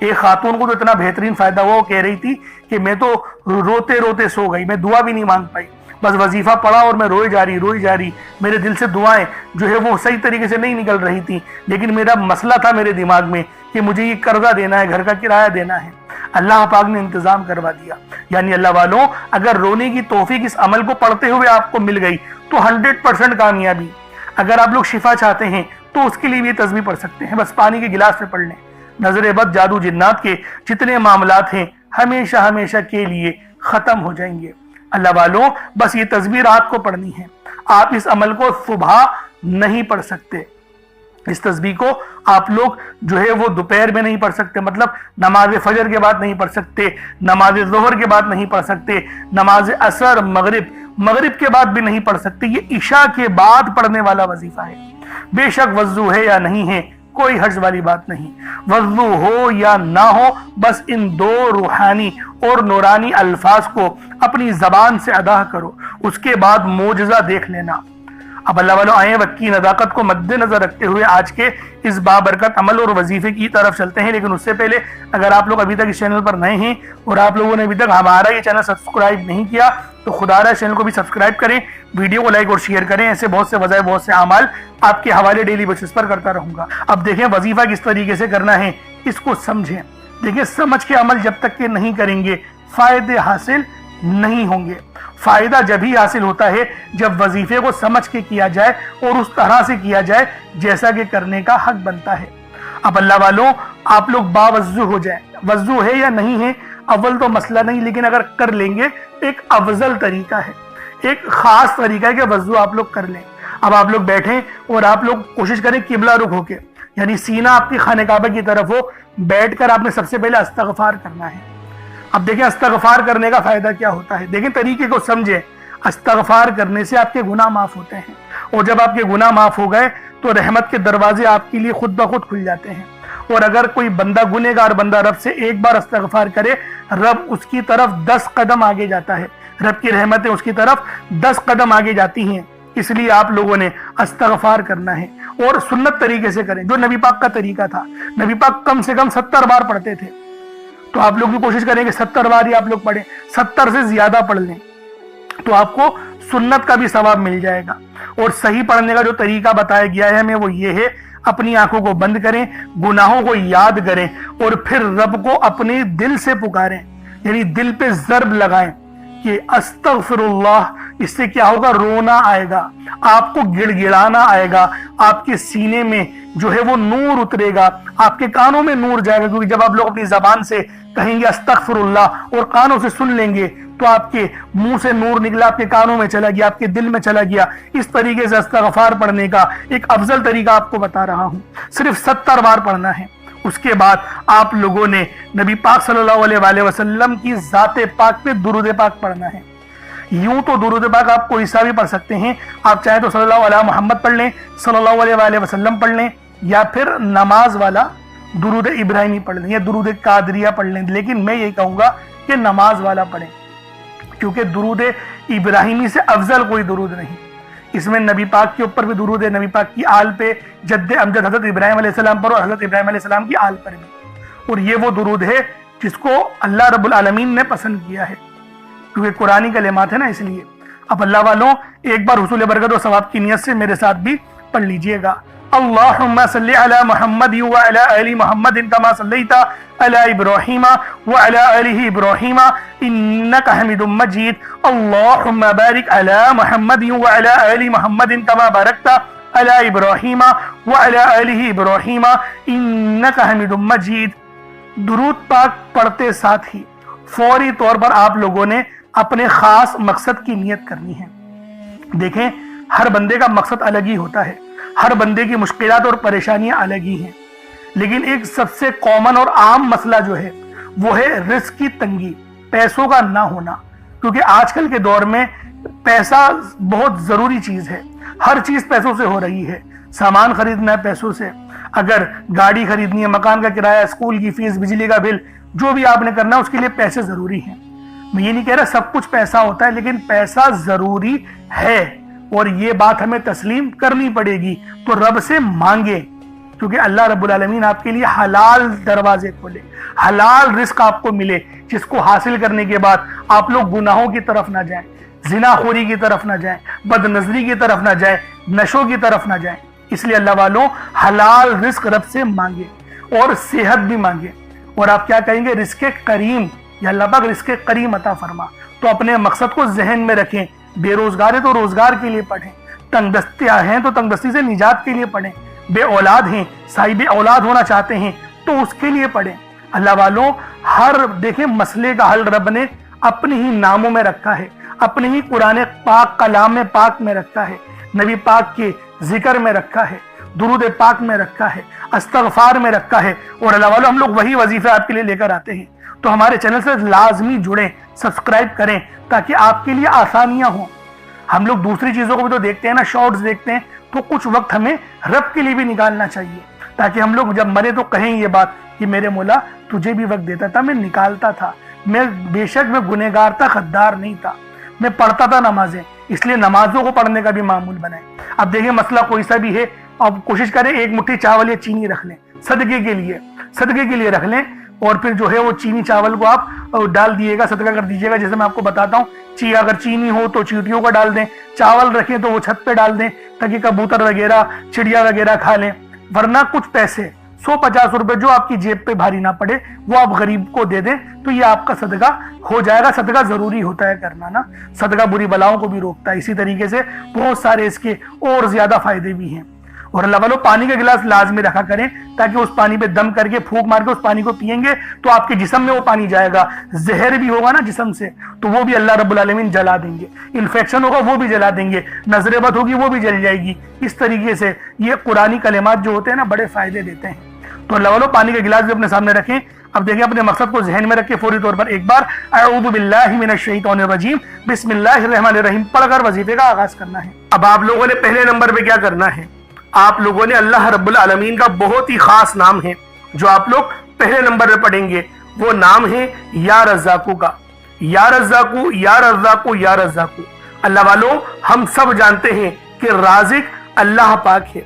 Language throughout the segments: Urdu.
ایک خاتون کو تو اتنا بہترین فائدہ ہوا، وہ کہہ رہی تھی کہ میں تو روتے روتے سو گئی، میں دعا بھی نہیں مانگ پائی، بس وظیفہ پڑھا اور میں روئی جا رہی، میرے دل سے دعائیں جو ہے وہ صحیح طریقے سے نہیں نکل رہی تھی، لیکن میرا مسئلہ تھا میرے دماغ میں کہ مجھے یہ قرضہ دینا ہے، گھر کا کرایہ دینا ہے، اللہ پاک نے انتظام کروا دیا۔ یعنی اللہ والوں، اگر رونے کی توفیق اس عمل کو پڑھتے ہوئے آپ کو مل گئی تو 100% کامیابی۔ اگر آپ لوگ شفا چاہتے ہیں تو اس کے لیے بھی یہ تسبیح پڑھ سکتے ہیں، بس پانی کے گلاس میں پڑھ لیں۔ نظر بد، جادو، جنات کے جتنے معاملات ہیں ہمیشہ ہمیشہ کے لیے ختم ہو جائیں گے۔ اللہ والوں، بس یہ تسبیح رات کو پڑھنی ہے، آپ اس عمل کو صبح نہیں پڑھ سکتے۔ اس تسبیح کو آپ لوگ جو ہے وہ دوپہر میں نہیں پڑھ سکتے، مطلب نماز فجر کے بعد نہیں پڑھ سکتے، نماز ظہر کے بعد نہیں پڑھ سکتے، نماز عصر، مغرب کے بعد بھی نہیں پڑھ سکتے۔ یہ عشاء کے بعد پڑھنے والا وظیفہ ہے۔ بے شک وضو ہے یا نہیں ہے کوئی حرج والی بات نہیں، وضو ہو یا نہ ہو، بس ان دو روحانی اور نورانی الفاظ کو اپنی زبان سے ادا کرو، اس کے بعد معجزہ دیکھ لینا۔ اب اللہ والوں آئیں وقت کی نزاکت کو مد نظر رکھتے ہوئے آج کے اس بابرکت عمل اور وظیفے کی طرف چلتے ہیں، لیکن اس سے پہلے اگر آپ لوگ ابھی تک اس چینل پر نئے ہیں اور آپ لوگوں نے ابھی تک ہمارا یہ چینل سبسکرائب نہیں کیا تو خدا را چینل کو بھی سبسکرائب کریں، ویڈیو کو لائک اور شیئر کریں۔ ایسے بہت سے وظائف، بہت سے اعمال آپ کے حوالے ڈیلی بیسس پر کرتا رہوں گا۔ اب دیکھیں وظیفہ کس طریقے سے کرنا ہے، اس کو سمجھیں۔ دیکھیں سمجھ کے عمل جب تک کہ نہیں کریں گے فائدے حاصل نہیں ہوں گے۔ فائدہ جب ہی حاصل ہوتا ہے جب وظیفے کو سمجھ کے کیا جائے اور اس طرح سے کیا جائے جیسا کہ کرنے کا حق بنتا ہے۔ اب اللہ والوں، آپ لوگ باوضو ہو جائیں، وضو ہے یا نہیں ہے اول تو مسئلہ نہیں، لیکن اگر کر لیں گے ایک افضل طریقہ ہے، ایک خاص طریقہ ہے کہ وضو آپ لوگ کر لیں۔ اب آپ لوگ بیٹھیں اور آپ لوگ کوشش کریں قبلہ رخ ہو کے، یعنی سینہ آپ کی خانہ کعبہ کی طرف ہو، بیٹھ کر آپ نے سب سے پہلے استغفار کرنا ہے۔ اب دیکھیں استغفار کرنے کا فائدہ کیا ہوتا ہے، دیکھیں طریقے کو سمجھیں۔ استغفار کرنے سے آپ کے گناہ معاف ہوتے ہیں، اور جب آپ کے گناہ معاف ہو گئے تو رحمت کے دروازے آپ کے لیے خود بخود کھل جاتے ہیں۔ اور اگر کوئی بندہ گنہگار بندہ رب سے ایک بار استغفار کرے، رب اس کی طرف 10 قدم آگے جاتا ہے، رب کی رحمتیں اس کی طرف 10 قدم آگے جاتی ہیں۔ اس لیے آپ لوگوں نے استغفار کرنا ہے اور سنت طریقے سے کریں، جو نبی پاک کا طریقہ تھا۔ نبی پاک کم سے کم 70 بار پڑھتے تھے، تو آپ لوگ بھی کوشش کریں کہ 70 بار ہی آپ لوگ پڑھیں، 70 سے زیادہ پڑھ لیں تو آپ کو سنت کا بھی ثواب مل جائے گا۔ اور صحیح پڑھنے کا جو طریقہ بتایا گیا ہے ہمیں وہ یہ ہے، اپنی آنکھوں کو بند کریں، گناہوں کو یاد کریں اور پھر رب کو اپنے دل سے پکاریں، یعنی دل پہ ضرب لگائیں کہ استغفر اللہ۔ اس سے کیا ہوگا، رونا آئے گا، آپ کو گڑ گڑانا آئے گا، آپ کے سینے میں جو ہے وہ نور اترے گا، آپ کے کانوں میں نور جائے گا، کیونکہ جب آپ لوگ اپنی زبان سے کہیں گے استغفر اللہ اور کانوں سے سن لیں گے تو آپ کے منہ سے نور نکلا، آپ کے کانوں میں چلا گیا، آپ کے دل میں چلا گیا۔ اس طریقے سے استغفار پڑھنے کا ایک افضل طریقہ آپ کو بتا رہا ہوں، صرف 70 بار پڑھنا ہے۔ اس کے بعد آپ لوگوں نے نبی پاک صلی اللہ علیہ وآلہ وسلم کی ذات پاک پہ درود پاک پڑھنا ہے۔ یوں تو درود پاک آپ کوئی سا بھی پڑھ سکتے ہیں، آپ چاہیں تو صلی اللہ علیہ محمد پڑھ لیں، صلی اللہ علیہ وآلہ وسلم پڑھ لیں، یا پھر نماز والا درود ابراہیمی پڑھ لیں یا درود قادریہ پڑھ لیں، لیکن میں یہ کہوں گا کہ نماز والا پڑھیں، کیونکہ درود ابراہیمی سے افضل کوئی درود نہیں۔ اس میں نبی پاک کے اوپر بھی درود ہے، نبی پاک کی آل پہ، جد امجد حضرت ابراہیم علیہ السلام پر اور حضرت ابراہیم علیہ السلام کی آل پر بھی، اور یہ وہ درود ہے جس کو اللہ رب العالمین نے پسند کیا ہے، کیونکہ قرآنی کلمات ہے نا، اس لیے۔ اب اللہ والوں ایک بار حصول برکت و ثواب کی نیت سے میرے ساتھ بھی پڑھ لیجئے گا۔ اللہم صلی علی محمد وعلی آل محمد کما صلیت علی ابراہیم وعلی آل ابراہیم انکا حمید مجید۔ اللہم بارک علی محمد وعلی آل محمد کما بارکت علی ابراہیم وعلی آل ابراہیم انکا حمید مجید۔ درود پاک پڑھتے ساتھ ہی فوری طور پر آپ لوگوں نے اپنے خاص مقصد کی نیت کرنی ہے۔ دیکھیں ہر بندے کا مقصد الگ ہی ہوتا ہے، ہر بندے کی مشکلات اور پریشانیاں الگ ہی ہیں، لیکن ایک سب سے کامن اور عام مسئلہ جو ہے وہ ہے رزق کی تنگی، پیسوں کا نہ ہونا۔ کیونکہ آج کل کے دور میں پیسہ بہت ضروری چیز ہے، ہر چیز پیسوں سے ہو رہی ہے، سامان خریدنا ہے پیسوں سے، اگر گاڑی خریدنی ہے، مکان کا کرایہ، اسکول کی فیس، بجلی کا بل، جو بھی آپ نے کرنا ہے اس کے لیے پیسے ضروری ہیں۔ میں یہ نہیں کہہ رہا سب کچھ پیسہ ہوتا ہے، لیکن پیسہ ضروری ہے اور یہ بات ہمیں تسلیم کرنی پڑے گی۔ تو رب سے مانگے، کیونکہ اللہ رب العالمین آپ کے لیے حلال دروازے کھولے، حلال رزق آپ کو ملے، جس کو حاصل کرنے کے بعد آپ لوگ گناہوں کی طرف نہ جائیں، زنا خوری کی طرف نہ جائیں، بد نظری کی طرف نہ جائیں، نشوں کی طرف نہ جائیں۔ اس لیے اللہ والوں حلال رزق رب سے مانگے اور صحت بھی مانگے، اور آپ کیا کہیں گے؟ رزق کریم، یا اللہ پاک رزق کریم عطا فرما۔ تو اپنے مقصد کو ذہن میں رکھیں، بے روزگار ہے تو روزگار کے لیے پڑھیں، تنگ دستیاں ہیں تو تنگ دستی سے نجات کے لیے پڑھیں، بے اولاد ہیں، صاحب اولاد ہونا چاہتے ہیں تو اس کے لیے پڑھیں۔ اللہ والوں ہر دیکھیں مسئلے کا حل رب نے اپنے ہی ناموں میں رکھا ہے، اپنے ہی قرآن پاک کلام پاک میں رکھا ہے، نبی پاک کے ذکر میں رکھا ہے، درود پاک میں رکھا ہے، استغفار میں رکھا ہے، اور اللہ والوں ہم لوگ وہی وظیفے آپ کے لیے لے کر آتے ہیں۔ تو ہمارے چینل سے لازمی جڑیں، سبسکرائب کریں تاکہ آپ کے لیے آسانیاں ہوں۔ ہم لوگ دوسری چیزوں کو بھی تو دیکھتے ہیں نا، شارٹس دیکھتے ہیں، تو کچھ وقت ہمیں رب کے لیے بھی نکالنا چاہیے، تاکہ ہم لوگ جب مرے تو کہیں یہ بات کہ میرے مولا تجھے بھی وقت دیتا تھا، میں نکالتا تھا، میں بے شک میں گنہگار تھا، غدار نہیں تھا، میں پڑھتا تھا نمازیں۔ اس لیے نمازوں کو پڑھنے کا بھی معمول بنائیں۔ اب دیکھیں مسئلہ کوئی سا بھی ہے، اب کوشش کریں ایک مٹھی چاول یا چینی رکھ لیں، صدقے کے لیے رکھ لیں، اور پھر جو ہے وہ چینی چاول کو آپ ڈال دیے گا، صدقہ کر دیجیے گا۔ جیسے میں آپ کو بتاتا ہوں، اگر چینی ہو تو چیٹیوں کا ڈال دیں، چاول رکھیں تو وہ چھت پہ ڈال دیں تاکہ کبوتر وغیرہ چڑیا وغیرہ کھا لیں، ورنہ کچھ پیسے 150 روپے جو آپ کی جیب پہ بھاری نہ پڑے وہ آپ غریب کو دے دیں تو یہ آپ کا صدقہ ہو جائے گا۔ صدقہ ضروری ہوتا ہے کرنا نا، صدقہ بری بلاؤں کو بھی روکتا ہے۔ اسی طریقے سے بہت سارے اس کے اور زیادہ فائدے بھی ہیں۔ اور اللہ والوں پانی کا گلاس لازمی رکھا کریں، تاکہ اس پانی پہ دم کر کے پھونک مار کے اس پانی کو پئیں گے تو آپ کے جسم میں وہ پانی جائے گا، زہر بھی ہوگا نا جسم سے تو وہ بھی اللہ رب العالمین جلا دیں گے، انفیکشن ہوگا وہ بھی جلا دیں گے، نظر بد ہوگی وہ بھی جل جائے گی۔ اس طریقے سے یہ قرآنی کلمات جو ہوتے ہیں نا بڑے فائدے دیتے ہیں۔ تو اللہ والوں پانی کا گلاس بھی اپنے سامنے رکھیں۔ اب دیکھیں اپنے مقصد کو ذہن میں رکھ کے فوری طور پر ایک بار اعوذ باللہ من الشیطان الرجیم بسم اللہ الرحمن الرحیم پڑھ کر وظیفے کا آغاز کرنا ہے۔ اب آپ لوگوں نے پہلے نمبر پہ کیا کرنا ہے؟ آپ لوگوں نے اللہ رب العالمین کا بہت ہی خاص نام ہے جو آپ لوگ پہلے نمبر پہ پڑھیں گے، وہ نام ہے یا رزاقو کا۔ یا رزاقو یا رزاقو یا رزاقو۔ اللہ والوں ہم سب جانتے ہیں کہ رازق اللہ پاک ہے،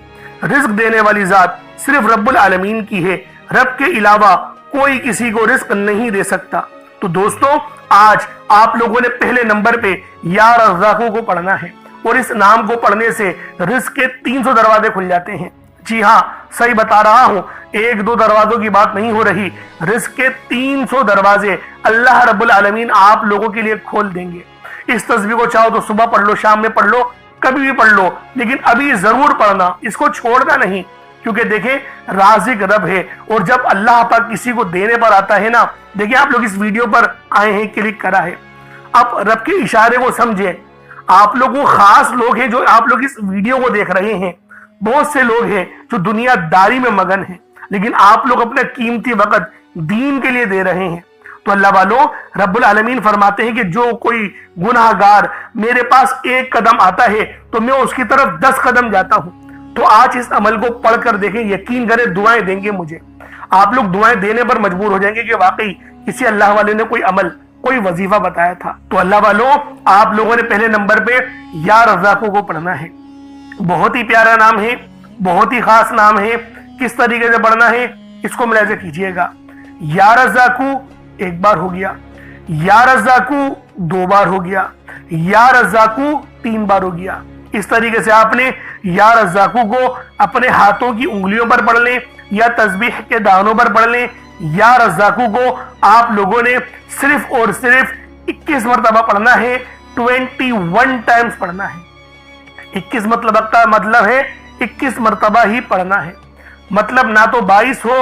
رزق دینے والی ذات صرف رب العالمین کی ہے، رب کے علاوہ کوئی کسی کو رزق نہیں دے سکتا۔ تو دوستو آج آپ لوگوں نے پہلے نمبر پہ یا رزاقو کو پڑھنا ہے، اور اس نام کو پڑھنے سے رزق کے 300 دروازے کھل جاتے ہیں۔ جی ہاں صحیح بتا رہا ہوں، 1-2 دروازوں کی بات نہیں ہو رہی، رزق کے 300 دروازے اللہ رب العالمین آپ لوگوں کے لیے کھول دیں گے۔ اس تسبیح کو چاہو تو صبح پڑھ لو، شام میں پڑھ لو، کبھی بھی پڑھ لو، لیکن ابھی ضرور پڑھنا، اس کو چھوڑنا نہیں، کیونکہ دیکھیں رازق رب ہے، اور جب اللہ پاک کسی کو دینے پر آتا ہے نا، دیکھیں آپ لوگ اس ویڈیو پر آئے ہیں، کلک کرا ہے، اب رب کے اشارے کو سمجھیں۔ آپ لوگ وہ خاص لوگ ہیں جو آپ لوگ اس ویڈیو کو دیکھ رہے ہیں، بہت سے لوگ ہیں جو دنیا داری میں مگن ہیں، لیکن آپ لوگ اپنا قیمتی وقت دین کے لیے دے رہے ہیں۔ تو اللہ والوں رب العالمین فرماتے ہیں کہ جو کوئی گناہ گار میرے پاس 1 قدم آتا ہے تو میں اس کی طرف 10 قدم جاتا ہوں۔ تو آج اس عمل کو پڑھ کر دیکھیں، یقین کریں دعائیں دیں گے مجھے، آپ لوگ دعائیں دینے پر مجبور ہو جائیں گے کہ واقعی کسی اللہ والے نے کوئی عمل کوئی وظیفہ بتایا تھا۔ تو اللہ والوں آپ لوگوں نے پہلے نمبر پہ یا رزاقو کو پڑھنا ہے، بہت ہی پیارا نام ہے، بہت ہی خاص نام ہے۔ کس طریقے سے پڑھنا ہے اس کو ملاحظہ کیجئے گا۔ یا رزاقو 1 بار ہو گیا، یا رزاقو 2 بار ہو گیا، یا رزاقو 3 بار ہو گیا۔ اس طریقے سے آپ نے یا رزاقو کو اپنے ہاتھوں کی انگلیوں پر پڑھ لیں یا تسبیح کے دانوں پر پڑھ لیں۔ یا رزاقو کو آپ لوگوں نے صرف اور صرف 21 مرتبہ پڑھنا ہے، 21 ٹائمز پڑھنا ہے۔ 21 مطلب کا مطلب ہے 21 مرتبہ ہی پڑھنا ہے، مطلب نہ تو 22 ہو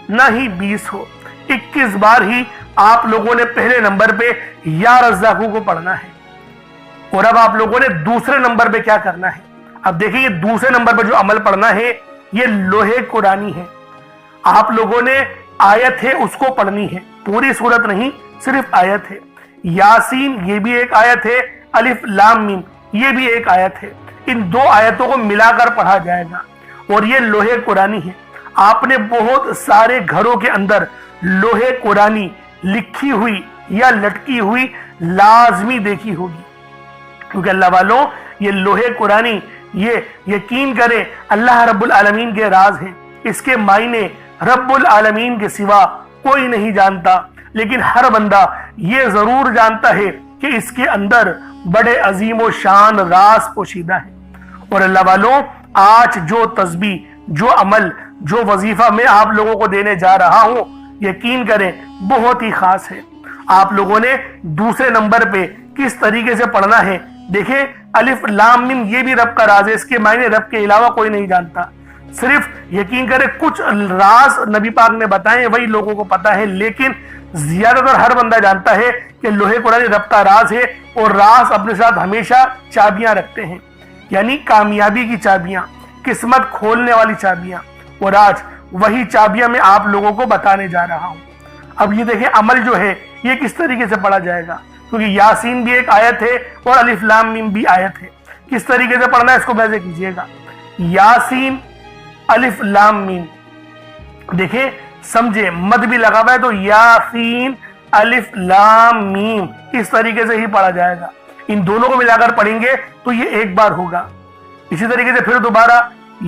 نہ ہی 20 ہو، 21 بار ہی آپ لوگوں نے پہلے نمبر پہ یا رزاقو کو پڑھنا ہے۔ اور اب آپ لوگوں نے دوسرے نمبر پہ کیا کرنا ہے؟ اب دیکھیں یہ دوسرے نمبر پہ جو عمل پڑھنا ہے یہ لوحے قرآنی ہے۔ آپ لوگوں نے آیت ہے اس کو پڑھنی ہے، پوری سورت نہیں، صرف آیت ہے۔ یاسین یہ بھی ایک آیت ہے، الف لام میم یہ بھی ایک آیت ہے، ان 2 آیتوں کو ملا کر پڑھا جائے گا، اور یہ لوحے قرآنی ہے۔ آپ نے بہت سارے گھروں کے اندر لوحے قرآنی لکھی ہوئی یا لٹکی ہوئی لازمی دیکھی ہوگی، کیونکہ اللہ والوں یہ لوحے قرآنی یہ یقین کریں اللہ رب العالمین کے راز ہیں، اس کے معنی رب العالمین کے سوا کوئی نہیں جانتا، لیکن ہر بندہ یہ ضرور جانتا ہے کہ اس کے اندر بڑے عظیم و شان راز پوشیدہ ہے۔ اور اللہ والوں، آج جو تسبیح، جو عمل، جو وظیفہ میں آپ لوگوں کو دینے جا رہا ہوں، یقین کریں بہت ہی خاص ہے۔ آپ لوگوں نے دوسرے نمبر پہ کس طریقے سے پڑھنا ہے دیکھیں، الف لام میم یہ بھی رب کا راز ہے، اس کے معنی رب کے علاوہ کوئی نہیں جانتا۔ صرف یقین کریں کچھ راز نبی پاک نے بتائے وہی لوگوں کو پتا ہے، لیکن زیادہ تر ہر بندہ جانتا ہے کہ لوح قرآن رب کا راز ہے، اور راز اپنے ساتھ ہمیشہ چابیاں رکھتے ہیں، یعنی کامیابی کی چابیاں، قسمت کھولنے والی چابیاں، اور آج وہی چابیاں میں آپ لوگوں کو بتانے جا رہا ہوں۔ اب یہ دیکھیں عمل جو ہے یہ کس طریقے سے پڑھا جائے گا، کیونکہ یاسین بھی ایک آیت ہے اور الف لام میم بھی آیت ہے۔ کس طریقے سے پڑھنا ہے اس کو ویسے کیجئے گا، یاسین الف لام میم، دیکھیں سمجھے مد بھی لگا ہوا ہے تو یاسین الف لام میم اس طریقے سے ہی پڑھا جائے گا۔ ان دونوں کو ملا کر پڑھیں گے تو یہ ایک بار ہوگا۔ اسی طریقے سے پھر دوبارہ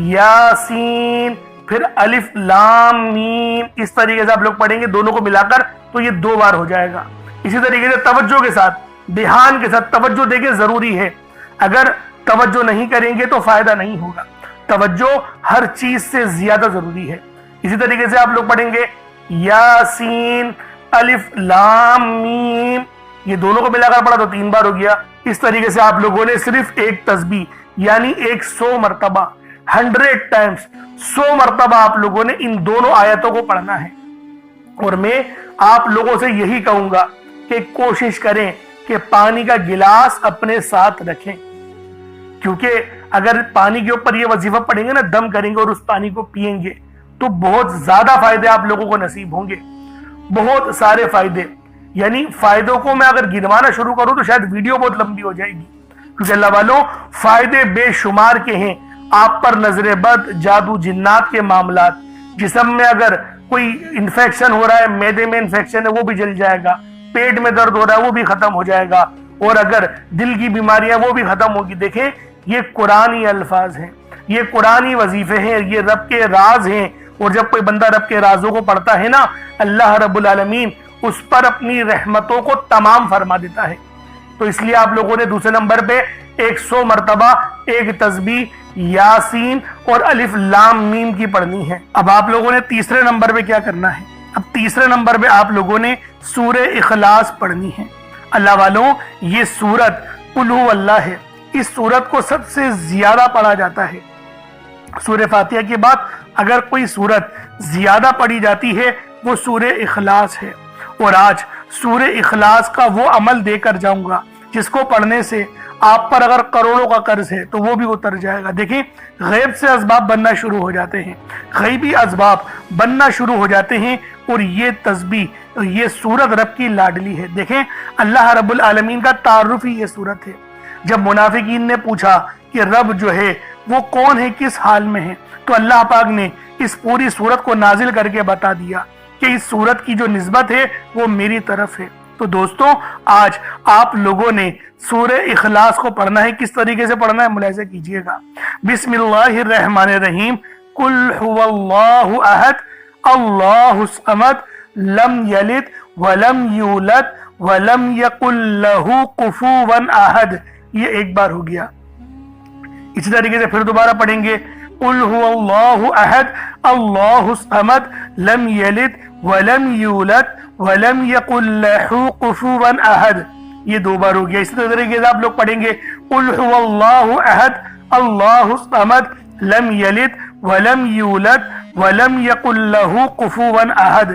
یاسین پھر الف لام میم، اس طریقے سے آپ لوگ پڑھیں گے دونوں کو ملا کر تو یہ دو بار ہو جائے گا۔ اسی طریقے سے توجہ کے ساتھ، دھیان کے ساتھ توجہ دیکھیں ضروری ہے، اگر توجہ نہیں کریں گے تو فائدہ نہیں ہوگا۔ توجہ ہر چیز سے زیادہ ضروری ہے۔ اسی طریقے سے آپ لوگ پڑھیں گے یاسین الف لام میم، یہ دونوں کو ملا کر پڑھا تو تین بار ہو گیا۔ اس طریقے سے آپ لوگوں نے صرف ایک تسبیح یعنی 100 مرتبہ 100 ٹائمز 100 مرتبہ آپ لوگوں نے ان دونوں آیتوں کو پڑھنا ہے۔ اور میں آپ لوگوں سے یہی کہوں گا کہ کوشش کریں کہ پانی کا گلاس اپنے ساتھ رکھیں، کیونکہ اگر پانی کے اوپر یہ وظیفہ پڑھیں گے نا، دم کریں گے اور اس پانی کو پئیں گے تو بہت زیادہ فائدے آپ لوگوں کو نصیب ہوں گے، بہت سارے فائدے۔ یعنی فائدوں کو میں اگر گنوانا شروع کروں تو شاید ویڈیو بہت لمبی ہو جائے گی، کیونکہ اللہ والوں فائدے بے شمار کے ہیں۔ آپ پر نظر بد، جادو جنات کے معاملات، جسم میں اگر کوئی انفیکشن ہو رہا ہے، معدے میں انفیکشن ہے وہ بھی جل جائے گا، پیٹ میں درد ہو رہا ہے وہ بھی ختم ہو جائے گا، اور اگر دل کی بیماریاں وہ بھی ختم ہوگی۔ دیکھیں یہ قرآنی الفاظ ہیں، یہ قرآنی وظیفے ہیں، یہ رب کے راز ہیں، اور جب کوئی بندہ رب کے رازوں کو پڑھتا ہے نا، اللہ رب العالمین اس پر اپنی رحمتوں کو تمام فرما دیتا ہے۔ تو اس لیے آپ لوگوں نے دوسرے نمبر پہ 100 مرتبہ ایک تسبیح یاسین اور الف لام میم کی پڑھنی ہے۔ اب آپ لوگوں نے تیسرے نمبر پہ کیا کرنا ہے، اب تیسرے نمبر پہ آپ لوگوں نے سورہ اخلاص پڑھنی ہے۔ اللہ والوں یہ سورت قل هو اللہ ہے، اس سورت کو سب سے زیادہ پڑھا جاتا ہے۔ سورہ فاتحہ کے بعد اگر کوئی سورت زیادہ پڑھی جاتی ہے وہ سورہ اخلاص ہے، اور آج سورہ اخلاص کا وہ عمل دے کر جاؤں گا جس کو پڑھنے سے آپ پر اگر کروڑوں کا قرض ہے تو وہ بھی اتر جائے گا۔ دیکھیں غیب سے اسباب بننا شروع ہو جاتے ہیں، غیبی اسباب بننا شروع ہو جاتے ہیں، اور یہ تسبیح، یہ سورت رب کی لاڈلی ہے۔ دیکھیں اللہ رب العالمین کا تعارف ہی یہ سورت ہے۔ جب منافقین نے پوچھا کہ رب جو ہے وہ کون ہے، کس حال میں ہے، تو اللہ پاک نے اس پوری سورت کو نازل کر کے بتا دیا کہ اس سورت کی جو نسبت ہے وہ میری طرف ہے۔ تو دوستوں آج آپ لوگوں نے سورہ اخلاص کو پڑھنا ہے۔ کس طریقے سے پڑھنا ہے ملاحظہ کیجئے گا۔ بسم اللہ الرحمن الرحیم، قل هو اللہ احد اللہ الصمد لم یلد ولم یولد ولم یکن لہ کفوا احد، یہ ایک بار ہو گیا۔ اسی طریقے سے پھر دوبارہ پڑھیں گے، قل هو اللہ احد اللہ الصمد لم یلد ولم یولد ولم یکن لہ کفوا احد، یہ دو بار ہو گیا۔ اسی طریقے سے آپ لوگ پڑھیں گے، قل هو اللہ احد اللہ الصمد لم یلد ولم یولد ولم یکن لہ کفوا احد،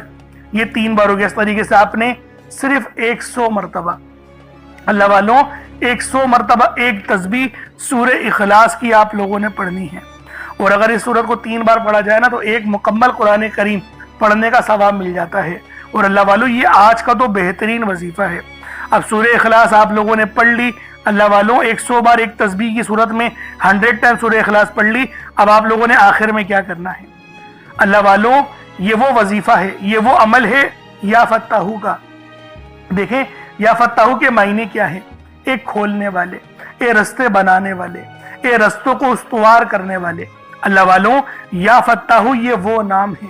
یہ تین بار ہو گیا۔ اس طریقے سے آپ نے صرف 100 مرتبہ، اللہ والوں 100 مرتبہ ایک تسبیح سورہ اخلاص کی آپ لوگوں نے پڑھنی ہے، اور اگر اس سورت کو 3 بار پڑھا جائے نا تو ایک مکمل قرآن کریم پڑھنے کا ثواب مل جاتا ہے۔ اور اللہ والوں یہ آج کا تو بہترین وظیفہ ہے۔ اب سورہ اخلاص آپ لوگوں نے پڑھ لی، اللہ والوں 100 بار ایک تسبیح کی صورت میں 100 ٹائم سورہ اخلاص پڑھ لی۔ اب آپ لوگوں نے آخر میں کیا کرنا ہے، اللہ والوں یہ وہ وظیفہ ہے، یہ وہ عمل ہے یا فتاحو کا۔ دیکھیں یا فتاحو کے معنی کیا ہے، ایک کھولنے والے، اے رستے بنانے والے، اے رستوں کو استوار کرنے والے، اللہ والوں، یا فتاح یہ وہ نام ہے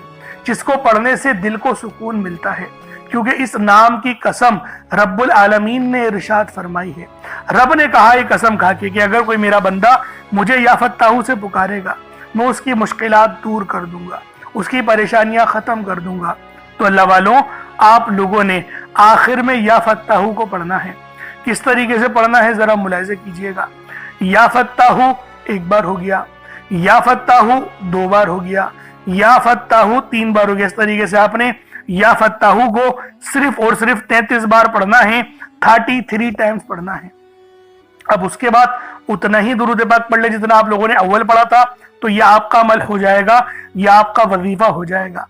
جس کو پڑھنے سے دل کو سکون ملتا ہے، کیونکہ اس نام کی قسم رب العالمین نے ارشاد فرمائی ہے۔ رب نے کہا یہ قسم کھا کے کہ اگر کوئی میرا بندہ مجھے یا فتاح سے پکارے گا، میں اس کی مشکلات دور کر دوں گا، اس کی پریشانیاں ختم کر دوں گا۔ تو اللہ والوں، آپ لوگوں نے آخر میں یا فتاح کو پڑھنا ہے۔ کس طریقے سے پڑھنا ہے ذرا ملاحظہ کیجئے گا۔ یا فتاح ایک بار ہو گیا، یا فتاح دو بار ہو گیا، یا فتاح تین بار ہو گیا۔ اس طریقے سے آپ نے یا فتاح کو صرف اور صرف 33 بار پڑھنا ہے، 33 ٹائمز پڑھنا ہے۔ اب اس کے بعد اتنا ہی درود پاک پڑھ لے جتنا آپ لوگوں نے اول پڑھا تھا، تو یہ آپ کا عمل ہو جائے گا، یہ آپ کا وظیفہ ہو جائے گا۔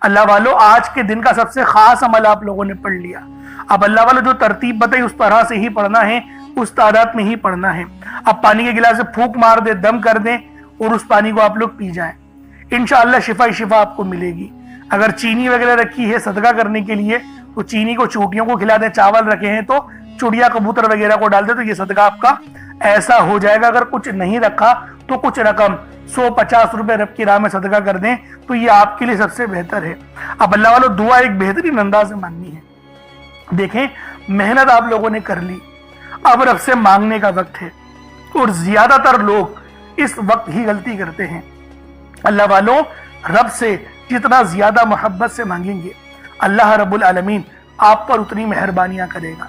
اللہ والوں، آج کے دن کا سب سے خاص عمل آپ لوگوں نے پڑھ لیا۔ اب اللہ والوں جو ترتیب بتائی اس طرح سے ہی پڑھنا ہے، اس تعداد میں ہی پڑھنا ہے۔ اب پانی کے گلاس سے پھونک مار دیں، دم کر دیں اور اس پانی کو آپ لوگ پی جائیں، انشاءاللہ شفا ہی شفا آپ کو ملے گی۔ اگر چینی وغیرہ رکھی ہے صدقہ کرنے کے لیے تو چینی کو چوٹیوں کو کھلا دیں، چاول رکھے ہیں تو چڑیا کبوتر وغیرہ کو ڈال دیں، تو یہ صدقہ آپ کا ایسا ہو جائے گا۔ اگر کچھ نہیں رکھا تو کچھ رقم 150 روپے رب کی راہ میں صدقہ کر دیں تو یہ آپ کے لیے سب سے بہتر ہے۔ اب اللہ والوں، دعا ایک بہترین انداز میں مانگنی ہے۔ دیکھیں، محنت آپ لوگوں نے کر لی، اب رب سے مانگنے کا وقت ہے، اور زیادہ تر لوگ اس وقت ہی غلطی کرتے ہیں۔ اللہ والوں، رب سے جتنا زیادہ محبت سے مانگیں گے، اللہ رب العالمین آپ پر اتنی مہربانیاں کرے گا۔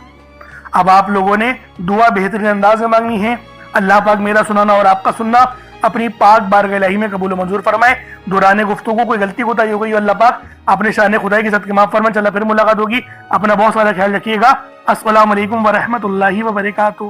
اب آپ لوگوں نے دعا بہترین انداز میں مانگنی ہے۔ اللہ پاک میرا سنانا اور آپ کا سننا اپنی پاک بارگاہ الہی میں قبول و منظور فرمائے۔ دوران گفتگو کوئی غلطی کوتاہی ہو گئی، اللہ پاک اپنے شان خدائی کے صدقے معاف فرمائے۔ چلا پھر ملاقات ہوگی، اپنا بہت سارا خیال رکھیے گا۔ السلام علیکم ورحمۃ اللہ وبرکاتہ۔